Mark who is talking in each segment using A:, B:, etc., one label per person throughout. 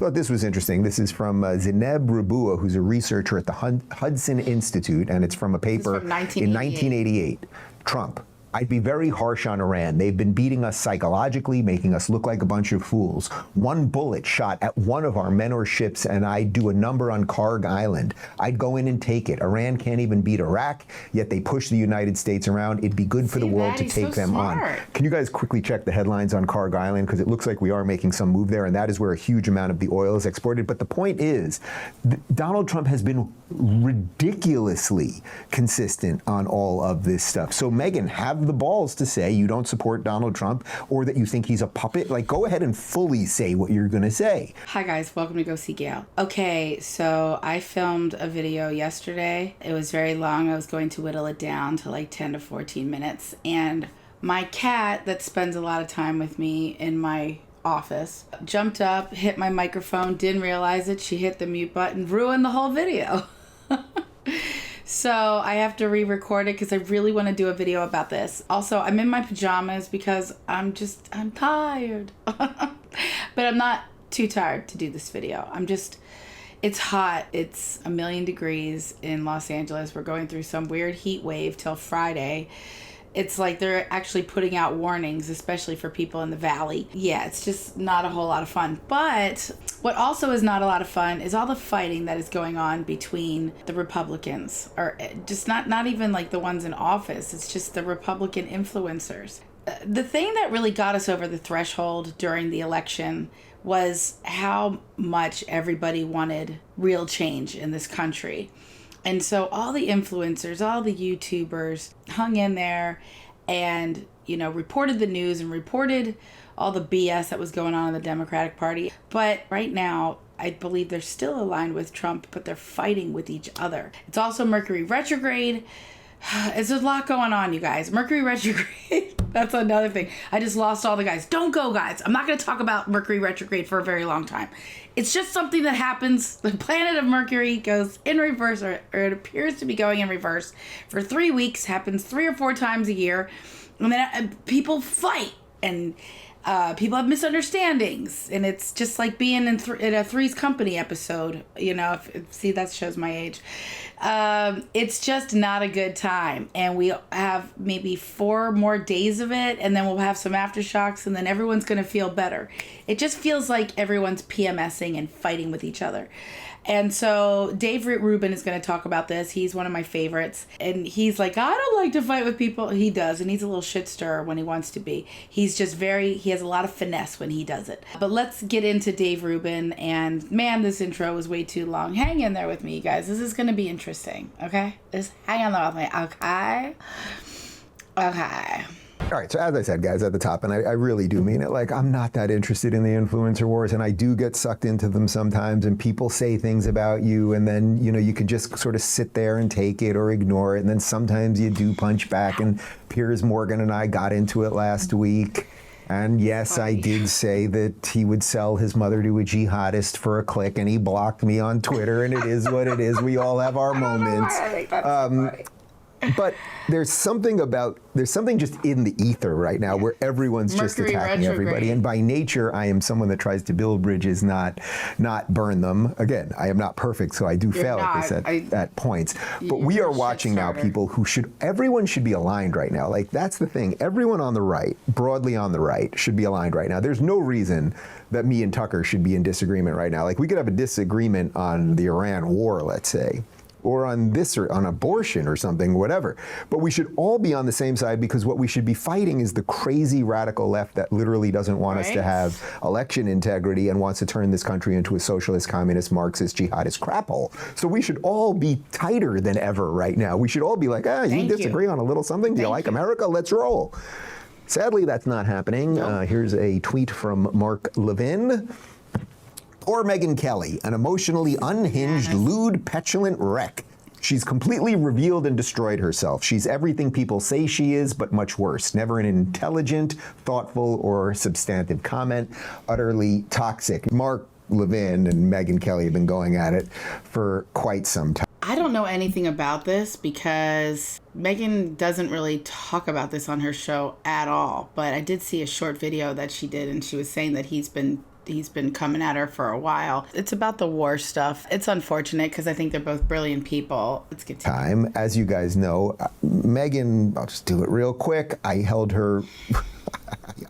A: thought this was interesting. This is from Zineb Rabua, who's a researcher at the Hudson Institute, and it's from a paper
B: from
A: in
B: 1988.
A: 1988. Trump. I'd be very harsh on Iran. They've been beating us psychologically, making us look like a bunch of fools. One bullet shot at one of our men or ships, and I'd do a number on Karg Island. I'd go in and take it. Iran can't even beat Iraq, yet they push the United States around. It'd be good for the world to take them on. Can you guys quickly check the headlines on Karg Island? Because it looks like we are making some move there, and that is where a huge amount of the oil is exported. But the point is, Donald Trump has been ridiculously consistent on all of this stuff. So, Megyn, have the balls to say you don't support Donald Trump or that you think he's a puppet. Like, go ahead and fully say what you're going to say.
B: Hi, guys. Welcome to Go See Gail. Okay, so I filmed a video yesterday. It was very long. I was going to whittle it down to like 10 to 14 minutes. And my cat that spends a lot of time with me in my office jumped up, hit my microphone, didn't realize it. She hit the mute button, ruined the whole video. So I have to re-record it because I really want to do a video about this. Also, I'm in my pajamas because I'm tired. But I'm not too tired to do this video. It's hot. It's 1,000,000 degrees in Los Angeles. We're going through some weird heat wave till Friday. It's like they're actually putting out warnings, especially for people in the valley. Yeah, it's just not a whole lot of fun. But what also is not a lot of fun is all the fighting that is going on between the Republicans, or just not even like the ones in office. It's just the Republican influencers. The thing that really got us over the threshold during the election was how much everybody wanted real change in this country. And so all the influencers, all the YouTubers hung in there and, reported the news and reported all the BS that was going on in the Democratic Party. But right now, I believe they're still aligned with Trump, but they're fighting with each other. It's also Mercury retrograde. There's a lot going on, you guys. Mercury retrograde. That's another thing. I just lost all the guys. Don't go, guys. I'm not going to talk about Mercury retrograde for a very long time. It's just something that happens. The planet of Mercury goes in reverse, or it appears to be going in reverse for 3 weeks. Happens 3 or 4 times a year. And then people fight. And people have misunderstandings. And it's just like being in a Three's Company episode. See, that shows my age. It's just not a good time. And we have maybe 4 more days of it, and then we'll have some aftershocks, and then everyone's going to feel better. It just feels like everyone's PMSing and fighting with each other. And so Dave Rubin is going to talk about this. He's one of my favorites. And he's like, I don't like to fight with people. He does. And he's a little shit stirrer when he wants to be. He's just he has a lot of finesse when he does it. But let's get into Dave Rubin. And man, this intro was way too long. Hang in there with me, you guys. This is going to be interesting. Okay? Just hang in there with me. Okay? Okay.
A: All right, so as I said, guys, at the top, and I really do mean it, like, I'm not that interested in the influencer wars, and I do get sucked into them sometimes, and people say things about you, and then, you can just sort of sit there and take it or ignore it, and then sometimes you do punch back, and Piers Morgan and I got into it last week. And yes, I did say that he would sell his mother to a jihadist for a click, and he blocked me on Twitter, and it is what it is. We all have our moments.
B: I think that's so funny.
A: But there's something just in the ether right now where everyone's just attacking everybody. And by nature, I am someone that tries to build bridges, not burn them. Again, I am not perfect, so I do fail at this at points. But we are watching now people everyone should be aligned right now. Like, that's the thing. Everyone on the right, broadly on the right, should be aligned right now. There's no reason that me and Tucker should be in disagreement right now. Like, we could have a disagreement on the Iran war, let's say, or on this, or on abortion or something, whatever. But we should all be on the same side, because what we should be fighting is the crazy radical left that literally doesn't want us to have election integrity and wants to turn this country into a socialist, communist, Marxist, jihadist crap hole. So we should all be tighter than ever right now. We should all be like, you disagree on a little something? Do you like America? Let's roll. Sadly, that's not happening. Nope. Here's a tweet from Mark Levin. Poor Megyn Kelly, an emotionally unhinged, lewd, petulant wreck. She's completely revealed and destroyed herself. She's everything people say she is, but much worse. Never an intelligent, thoughtful, or substantive comment. Utterly toxic. Mark Levin and Megyn Kelly have been going at it for quite some time.
B: I don't know anything about this because Megyn doesn't really talk about this on her show at all. But I did see a short video that she did, and she was saying that he's been he's been coming at her for a while. It's about the war stuff. It's unfortunate because I think they're both brilliant people. Let's get
A: time. As you guys know, Megyn, I'll just do it real quick. I held her.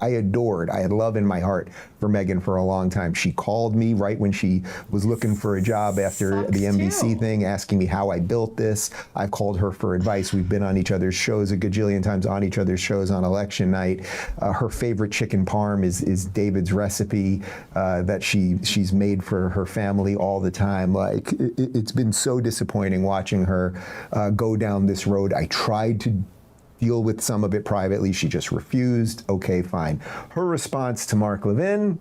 A: I had love in my heart for Megyn for a long time. She called me right when she was looking for a job after the NBC thing, asking me how I built this. I've called her for advice. We've been on each other's shows a gajillion times, on each other's shows on election night. Her favorite chicken parm is David's recipe that she's made for her family all the time. Like, it's been so disappointing watching her go down this road. I tried to deal with some of it privately. She just refused. Okay, fine. Her response to Mark Levin,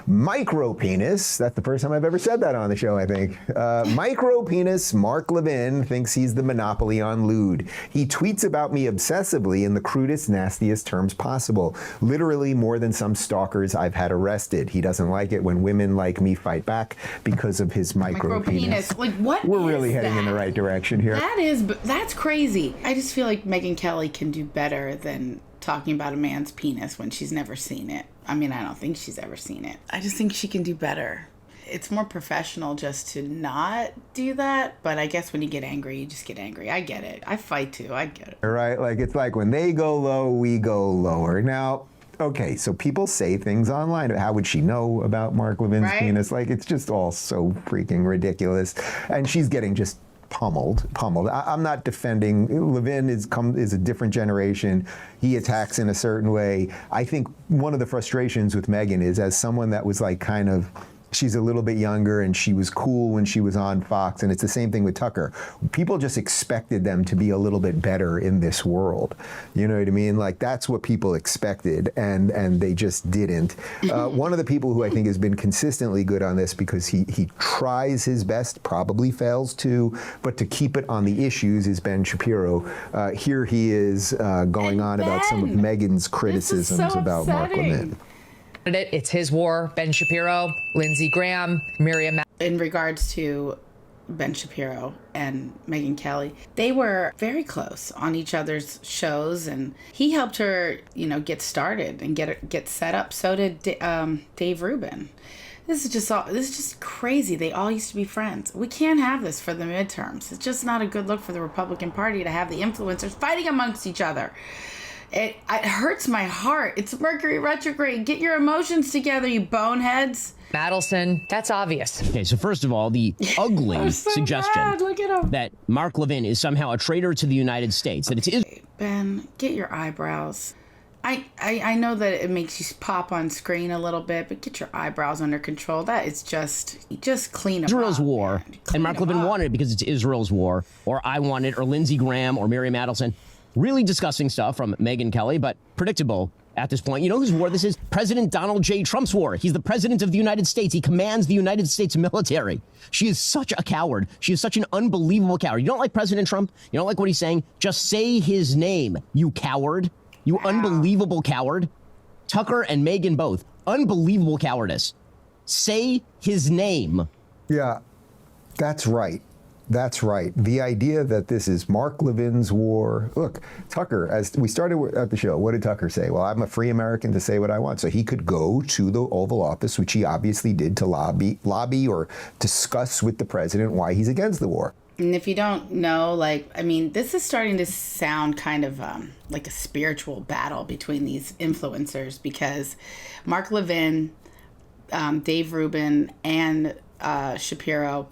A: micro penis. That's the first time I've ever said that on the show, I think. Micro penis Mark Levin thinks he's the monopoly on lewd. He tweets about me obsessively in the crudest, nastiest terms possible. Literally more than some stalkers I've had arrested. He doesn't like it when women like me fight back because of his micro penis.
B: Like, what
A: We're
B: is
A: really heading in the right direction here.
B: That's crazy. I just feel like Megyn Kelly can do better than talking about a man's penis when she's never seen it. I mean, I don't think she's ever seen it. I just think she can do better. It's more professional just to not do that, but I guess when you get angry, you just get angry. I get it. I fight too. I get it.
A: Right? Like, it's like when they go low, we go lower. Now, okay, so people say things online. How would she know about Mark Levin's penis? Like, it's just all so freaking ridiculous. And she's getting just pummeled. I'm not defending. Levin is a different generation. He attacks in a certain way. I think one of the frustrations with Megyn is, as someone that was like kind of, she's a little bit younger and she was cool when she was on Fox, and it's the same thing with Tucker. People just expected them to be a little bit better in this world. You know what I mean? Like, that's what people expected, and they just didn't. One of the people who I think has been consistently good on this, because he tries his best, probably fails too, but to keep it on the issues, is Ben Shapiro. Here he is going on about some of Megyn's criticisms about Mark Levin.
C: It's his war. Ben Shapiro, Lindsey Graham, Miriam.
B: In regards to Ben Shapiro and Megyn Kelly, they were very close on each other's shows, and he helped her, get started and get set up. So did Dave Rubin. This is just crazy. They all used to be friends. We can't have this for the midterms. It's just not a good look for the Republican Party to have the influencers fighting amongst each other. It hurts my heart. It's Mercury retrograde. Get your emotions together, you boneheads.
C: Adelson, that's obvious.
D: Okay, so first of all, the ugly suggestion that Mark Levin is somehow a traitor to the United States, that it's
B: Ben, get your eyebrows. I know that it makes you pop on screen a little bit, but get your eyebrows under control. That is just clean them
D: Israel's
B: up,
D: war, and Mark Levin wanted it because it's Israel's war, or I want it, or Lindsey Graham, or Miriam Adelson. Really disgusting stuff from Megyn Kelly, but predictable at this point. You know whose war this is? President Donald J. Trump's war. He's the president of the United States. He commands the United States military. She is such a coward. She is such an unbelievable coward. You don't like President Trump? You don't like what he's saying? Just say his name, you coward. You unbelievable coward. Tucker and Megyn both. Unbelievable cowardice. Say his name.
A: Yeah, that's right. That's right. The idea that this is Mark Levin's war. Look, Tucker, as we started at the show, what did Tucker say? Well, I'm a free American to say what I want. So he could go to the Oval Office, which he obviously did, to lobby or discuss with the president why he's against the war.
B: And if you don't know, this is starting to sound kind of like a spiritual battle between these influencers, because Mark Levin, Dave Rubin, and Ben Shapiro,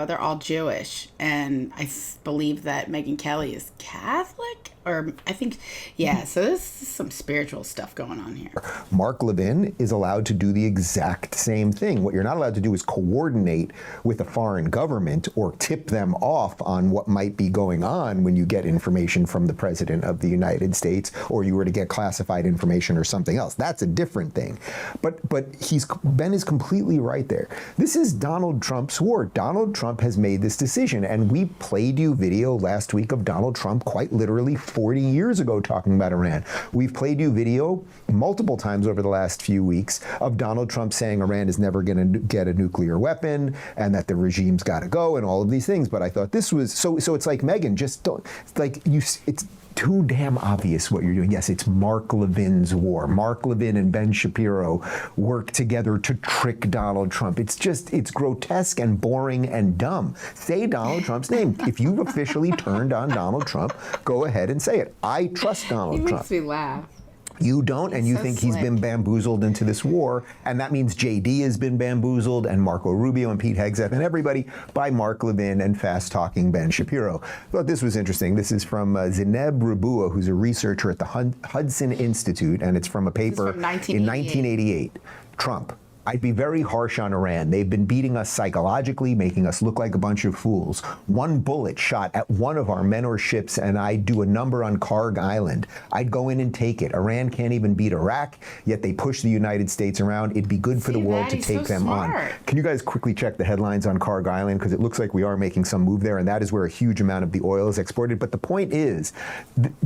B: they're all Jewish. And I believe that Megyn Kelly is Catholic, or I think, so this is some spiritual stuff going on here.
A: Mark Levin is allowed to do the exact same thing. What you're not allowed to do is coordinate with a foreign government or tip them off on what might be going on when you get information from the president of the United States, or you were to get classified information or something else. That's a different thing. But Ben is completely right there. This is Donald Trump's war. Donald Trump has made this decision, and we played you video last week of Donald Trump quite literally 40 years ago talking about Iran. We've played you video multiple times over the last few weeks of Donald Trump saying Iran is never going to get a nuclear weapon and that the regime's got to go and all of these things. But I thought this was so it's like, Megyn, just don't, it's like too damn obvious what you're doing. Yes, it's Mark Levin's war. Mark Levin and Ben Shapiro work together to trick Donald Trump. It's grotesque and boring and dumb. Say Donald Trump's name. If you've officially turned on Donald Trump, go ahead and say it. I trust Donald Trump.
B: He makes me laugh.
A: You don't, and you think he's been bamboozled into this war, and that means JD has been bamboozled, and Marco Rubio and Pete Hegseth and everybody by Mark Levin and fast-talking Ben Shapiro. I thought this was interesting. This is from Zineb Rabua, who's a researcher at the Hudson Institute, and it's from a paper in 1988. Trump. I'd be very harsh on Iran. They've been beating us psychologically, making us look like a bunch of fools. One bullet shot at one of our men or ships, and I'd do a number on Karg Island. I'd go in and take it. Iran can't even beat Iraq, yet they push the United States around. It'd be good for the world to take them on. Can you guys quickly check the headlines on Karg Island? Because it looks like we are making some move there, and that is where a huge amount of the oil is exported. But the point is,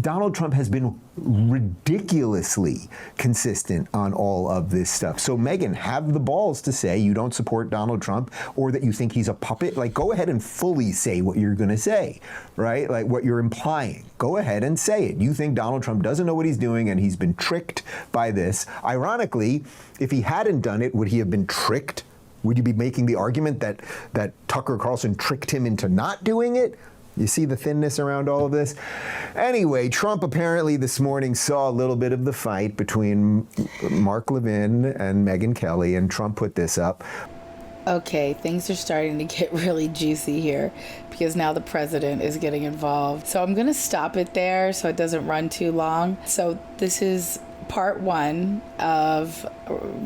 A: Donald Trump has been ridiculously consistent on all of this stuff. So, Megyn, have the balls to say you don't support Donald Trump or that you think he's a puppet. Like, go ahead and fully say what you're going to say, right? Like what you're implying. Go ahead and say it. You think Donald Trump doesn't know what he's doing and he's been tricked by this. Ironically, if he hadn't done it, would he have been tricked? Would you be making the argument that Tucker Carlson tricked him into not doing it? You see the thinness around all of this? Anyway, Trump apparently this morning saw a little bit of the fight between Mark Levin and Megyn Kelly, and Trump put this up.
B: Okay, things are starting to get really juicy here because now the president is getting involved. So I'm going to stop it there so it doesn't run too long. So this is part one of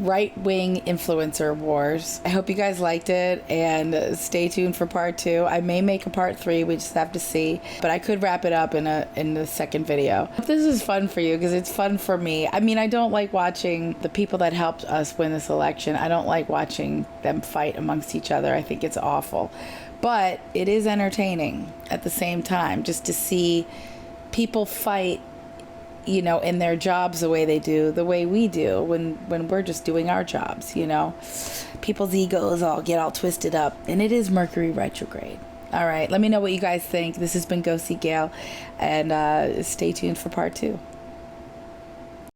B: right-wing influencer wars. I hope you guys liked it, and stay tuned for part two. I may make a part three, we just have to see, but I could wrap it up in the second video. This is fun for you because it's fun for me. I mean, I don't like watching the people that helped us win this election. I don't like watching them fight amongst each other. I think it's awful, but it is entertaining at the same time just to see people fight, you know, in their jobs the way they do, the way we do when we're just doing our jobs, you know. People's egos get all twisted up, and it is Mercury retrograde. All right, let me know what you guys think. This has been Go See Gail, and stay tuned for part two.